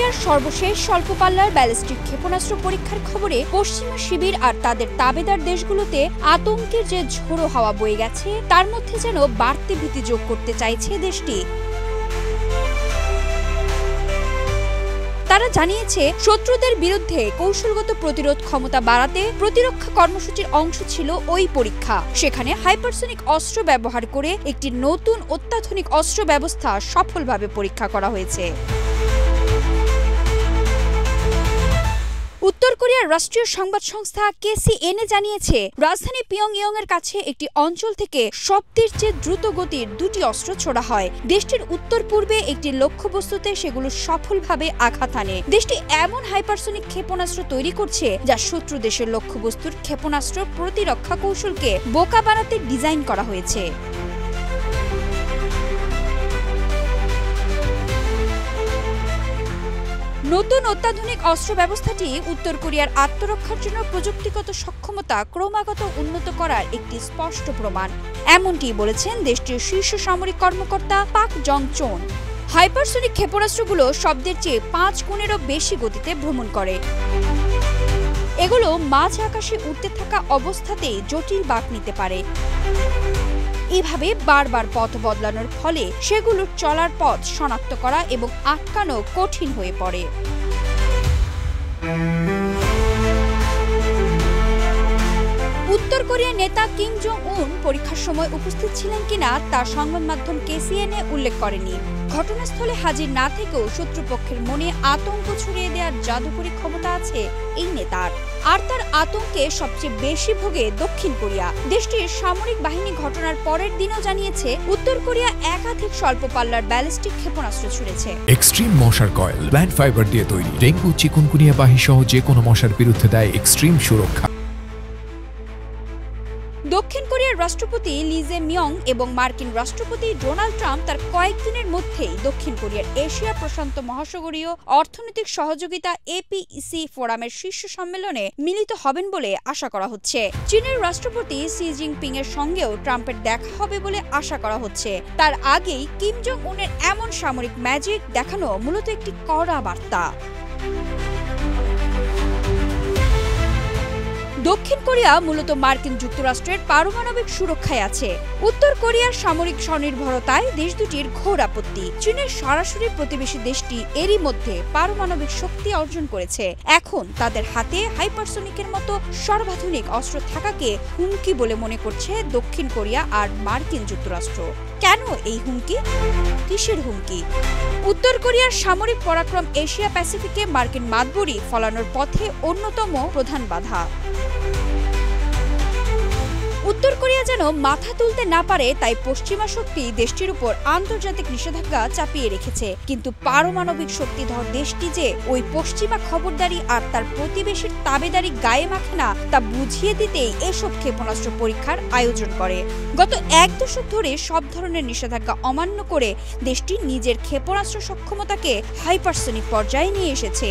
কোরিয়ার সর্বশেষ স্বল্প পাল্লার ব্যালিস্টিক ক্ষেপণাস্ত্র পরীক্ষার খবরে পশ্চিমা শিবির আর তাদের তাবেদার দেশগুলোতে আতঙ্কের যে ঝোড়ো হাওয়া বয়ে গেছে তার মধ্যে যেন বাড়তি ভীতি যোগ করতে চাইছে দেশটি। তারা জানিয়েছে, শত্রুদের বিরুদ্ধে কৌশলগত প্রতিরোধ ক্ষমতা বাড়াতে প্রতিরক্ষা কর্মসূচির অংশ ছিল ওই পরীক্ষা। সেখানে হাইপারসনিক অস্ত্র ব্যবহার করে একটি নতুন অত্যাধুনিক অস্ত্র ব্যবস্থা সফলভাবে পরীক্ষা করা হয়েছে। উত্তর কোরিয়ার রাষ্ট্রীয় সংবাদ সংস্থা KCNA জানিয়েছে, রাজধানী পিয়ংইয়ং এর কাছে একটি অঞ্চল থেকে শব্দের চেয়ে দ্রুত গতির দুটি অস্ত্র ছোড়া হয়। দেশটির উত্তর পূর্বে একটি লক্ষ্যবস্তুতে সেগুলো সফলভাবে আঘাত হানে। দেশটি এমন হাইপারসনিক ক্ষেপণাস্ত্র তৈরি করছে যা শত্রু দেশের লক্ষ্যবস্তুর ক্ষেপণাস্ত্র প্রতিরক্ষা কৌশলকে বোকা বানাতে ডিজাইন করা হয়েছে। নতুন অত্যাধুনিক অস্ত্র ব্যবস্থাটি উত্তর কোরিয়ার আত্মরক্ষার জন্য প্রযুক্তিগত সক্ষমতা ক্রমাগত উন্নত করার একটি স্পষ্ট প্রমাণ, এমনটি বলেছেন দেশটির শীর্ষ সামরিক কর্মকর্তা পাক জং চোন। হাইপারসনিক ক্ষেপণাস্ত্রগুলো শব্দের চেয়ে 5 গুণেরও বেশি গতিতে ভ্রমণ করে। এগুলো মাঝ আকাশে উড়তে থাকা অবস্থাতেই জটিল বাঁক নিতে পারে। এভাবে বারবার পথ বদলানোর ফলে সেগুলোর চলার পথ শনাক্ত করা এবং আটকানো কঠিন হয়ে পড়ে। উত্তর কোরিয়ার নেতা কিম জং উন পরীক্ষার সময় উপস্থিত ছিলেন কিনা তা সংবাদ মাধ্যম KCNA উল্লেখ করেনি। ঘটনাস্থলে হাজির না থেকেও শত্রুপক্ষের মনে আতঙ্ক ছড়িয়ে দেওয়ার জাদুকরী ক্ষমতা আছে এই নেতার। আর তার আতঙ্কে সবচেয়ে বেশি ভোগে দক্ষিণ কোরিয়া। দেশটির সামরিক বাহিনী ঘটনার পরের দিনও জানিয়েছে, উত্তর কোরিয়া একাধিক স্বল্প পাল্লার ব্যালিস্টিক ক্ষেপণাস্ত্র ছুড়েছে। এক্সট্রিম মশার কয়েল প্ল্যান্ট ফাইবার দিয়ে তৈরি, ডেঙ্গু চিকুনগুনিয়া বাহি সহ যে কোনো মশার বিরুদ্ধে দেয় এক্সট্রিম সুরক্ষা। দক্ষিণ কোরিয়ার রাষ্ট্রপতি লি জে মিয়ং এবং মার্কিন রাষ্ট্রপতি ডোনাল্ড ট্রাম্প তার কয়েকদিনের মধ্যেই দক্ষিণ কোরিয়ার এশিয়া প্রশান্ত মহাসাগরীয় অর্থনৈতিক সহযোগিতা APEC ফোরামের শীর্ষ সম্মেলনে মিলিত হবেন বলে আশা করা হচ্ছে। চীনের রাষ্ট্রপতি শি জিনপিং এর সঙ্গেও ট্রাম্পের দেখা হবে বলে আশা করা হচ্ছে। তার আগেই কিম জং উনের এমন সামরিক ম্যাজিক দেখানো মূলত একটি কড়া বার্তা। দক্ষিণ কোরিয়া মূলত মার্কিন যুক্তরাষ্ট্রের পারমাণবিক সুরক্ষায় আছে। উত্তর কোরিয়ার সামরিক স্বনির্ভরতায় দেশ দুটির ঘোর আপত্তি। চীনের সরাসরি প্রতিবেশী দেশটি এরই মধ্যে পারমাণবিক শক্তি অর্জন করেছে। এখন তাদের হাতে হাইপারসনিকের মতো সর্বাধুনিক অস্ত্র থাকাকে হুমকি বলে মনে করছে দক্ষিণ কোরিয়া আর মার্কিন যুক্তরাষ্ট্র। কেন এই হুমকি? কিসের হুমকি? উত্তর কোরিয়ার সামরিক পরাক্রম এশিয়া প্যাসিফিকে মার্কিন মাতবরি ফলানোর পথে অন্যতম প্রধান বাধা। উত্তর কোরিয়া যেন মাথা তুলতে না পারে, তাই পশ্চিমা শক্তি দেশটির উপর আন্তর্জাতিক নিষেধাজ্ঞা চাপিয়ে রেখেছে। কিন্তু পারমাণবিক শক্তিধর দেশটি যে ওই পশ্চিমা খবরদারি আর তার প্রতিবেশীর তাবেদারি গায়ে মাখে না তা বুঝিয়ে দিতেই এসব ক্ষেপণাস্ত্র পরীক্ষার আয়োজন করে। গত 1 দশক ধরে সব ধরনের নিষেধাজ্ঞা অমান্য করে দেশটি নিজের ক্ষেপণাস্ত্র সক্ষমতাকে হাইপারসনিক পর্যায়ে নিয়ে এসেছে।